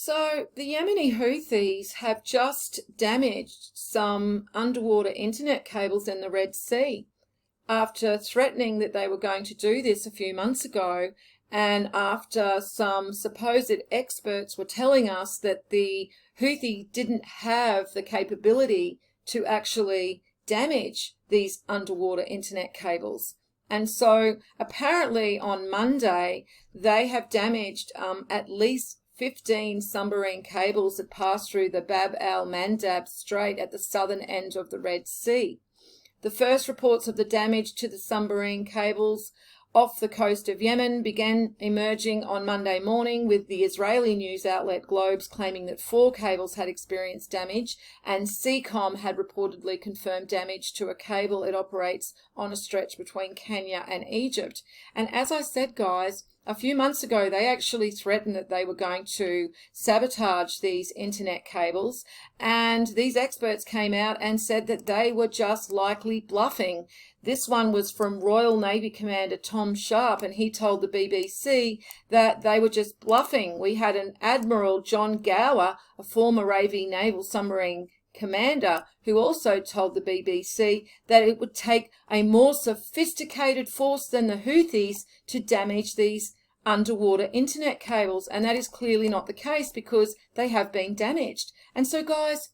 So the Yemeni Houthis have just damaged some underwater internet cables in the Red Sea after threatening that they were going to do this a few months ago, and after some supposed experts were telling us that the Houthi didn't have the capability to actually damage these underwater internet cables. And so apparently on Monday, they have damaged at least 15 submarine cables that pass through the Bab al-Mandab Strait at the southern end of the Red Sea. The first reports of the damage to the submarine cables off the coast of Yemen began emerging on Monday morning, with the Israeli news outlet Globes claiming that 4 cables had experienced damage, and Seacom had reportedly confirmed damage to a cable it operates on a stretch between Kenya and Egypt. And as I said, guys, a few months ago, they actually threatened that they were going to sabotage these internet cables, and these experts came out and said that they were just likely bluffing. This one was from Royal Navy Commander Tom Sharp, and he told the BBC that they were just bluffing. We had an Admiral John Gower, a former Navy naval submarine commander, who also told the BBC that it would take a more sophisticated force than the Houthis to damage these underwater internet cables, and that is clearly not the case because they have been damaged. And so, guys,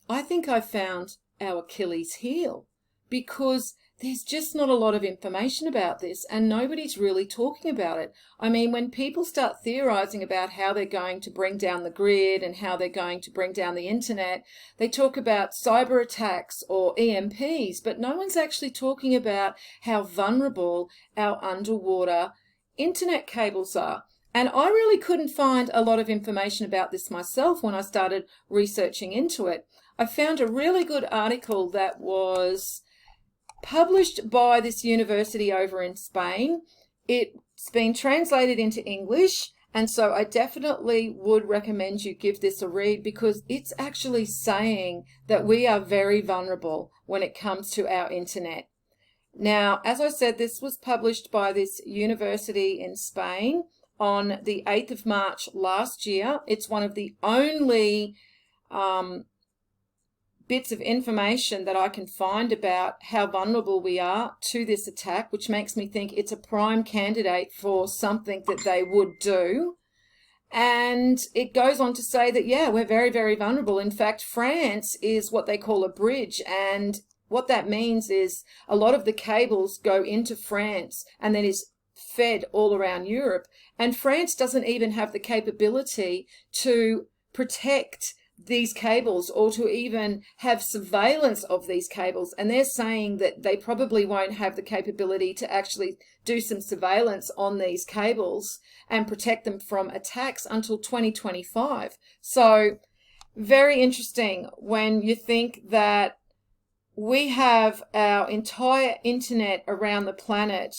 I think I found our Achilles heel, because there's just not a lot of information about this and nobody's really talking about it. I mean, when people start theorizing about how they're going to bring down the grid and how they're going to bring down the internet, they talk about cyber attacks or EMPs, but no one's actually talking about how vulnerable our underwater internet cables are. And I really couldn't find a lot of information about this myself when I started researching into it. I found a really good article that was published by this university over in Spain. It's been translated into English, and so I definitely would recommend you give this a read, because it's actually saying that we are very vulnerable when it comes to our internet. Now, as I said, this was published by this university in Spain on the 8th of March last year. It's one of the only bits of information that I can find about how vulnerable we are to this attack, which makes me think it's a prime candidate for something that they would do. And it goes on to say that, yeah, we're very, very vulnerable. In fact, France is what they call a bridge, and what that means is a lot of the cables go into France and then is fed all around Europe. And France doesn't even have the capability to protect these cables or to even have surveillance of these cables. And they're saying that they probably won't have the capability to actually do some surveillance on these cables and protect them from attacks until 2025. So very interesting when you think that we have our entire internet around the planet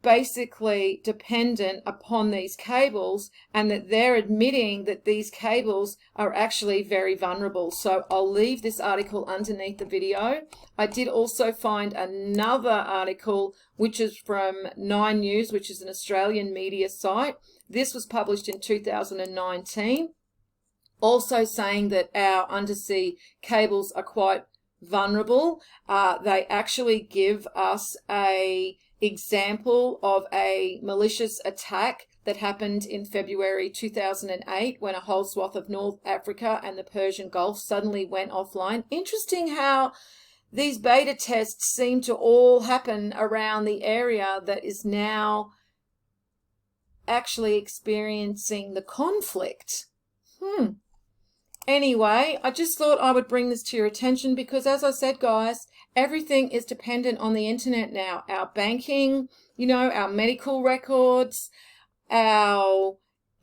basically dependent upon these cables, and that they're admitting that these cables are actually very vulnerable. So I'll leave this article underneath the video. I did also find another article which is from 9 News, which is an Australian media site. This was published in 2019, also saying that our undersea cables are quite vulnerable. They actually give us a example of a malicious attack that happened in February 2008 when a whole swath of North Africa and the Persian Gulf suddenly went offline. Interesting how these beta tests seem to all happen around the area that is now actually experiencing the conflict. Anyway, I just thought I would bring this to your attention because, as I said, guys, everything is dependent on the internet now. Our banking, our medical records, our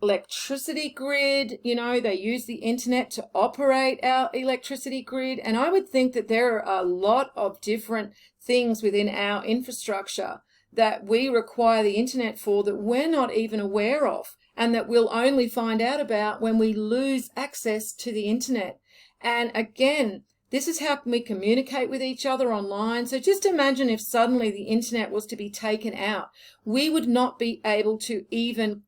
electricity grid, they use the internet to operate our electricity grid. And I would think that there are a lot of different things within our infrastructure that we require the internet for that we're not even aware of, and that we'll only find out about when we lose access to the internet. And again, this is how we communicate with each other online. So just imagine if suddenly the internet was to be taken out. We would not be able to even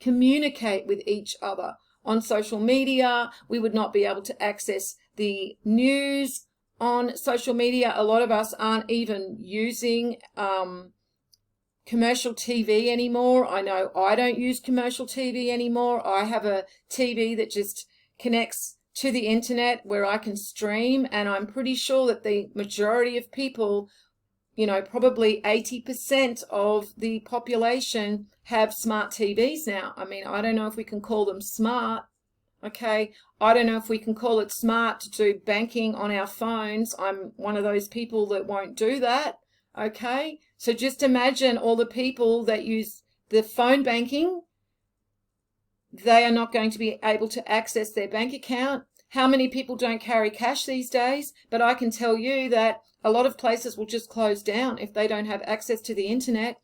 communicate with each other on social media. We would not be able to access the news on social media. A lot of us aren't even using commercial TV anymore. I know I don't use commercial TV anymore. I have a TV that just connects to the internet where I can stream, and I'm pretty sure that the majority of people, probably 80% of the population have smart TVs now. I mean, I don't know if we can call them smart. Okay, I don't know if we can call it smart to do banking on our phones. I'm one of those people that won't do that. Okay, so just imagine all the people that use the phone banking. They are not going to be able to access their bank account. How many people don't carry cash these days? But I can tell you that a lot of places will just close down if they don't have access to the internet.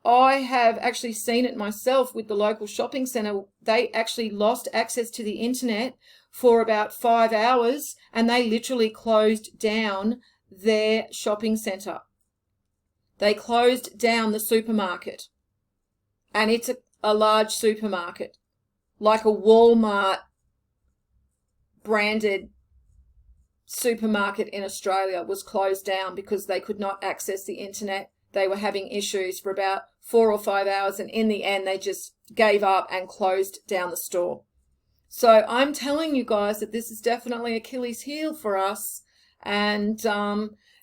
I have actually seen it myself with the local shopping centre. They actually lost access to the internet for about 5 hours, and they literally closed down their shopping centre. They closed down the supermarket, and it's a large supermarket, like a Walmart branded supermarket in Australia was closed down because they could not access the internet. They were having issues for about 4 or 5 hours, and in the end they just gave up and closed down the store. So I'm telling you guys that this is definitely Achilles' heel for us. And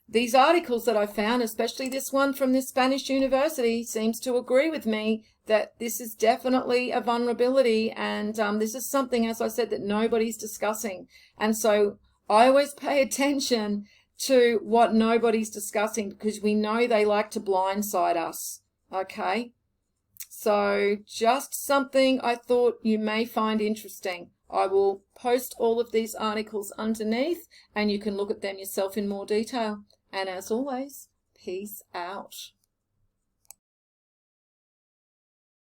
these articles that I found, especially this one from this Spanish university, seems to agree with me that this is definitely a vulnerability, and this is something, as I said, that nobody's discussing. And so I always pay attention to what nobody's discussing, because we know they like to blindside us. Okay, so just something I thought you may find interesting. I will post all of these articles underneath, and you can look at them yourself in more detail. And as always, peace out.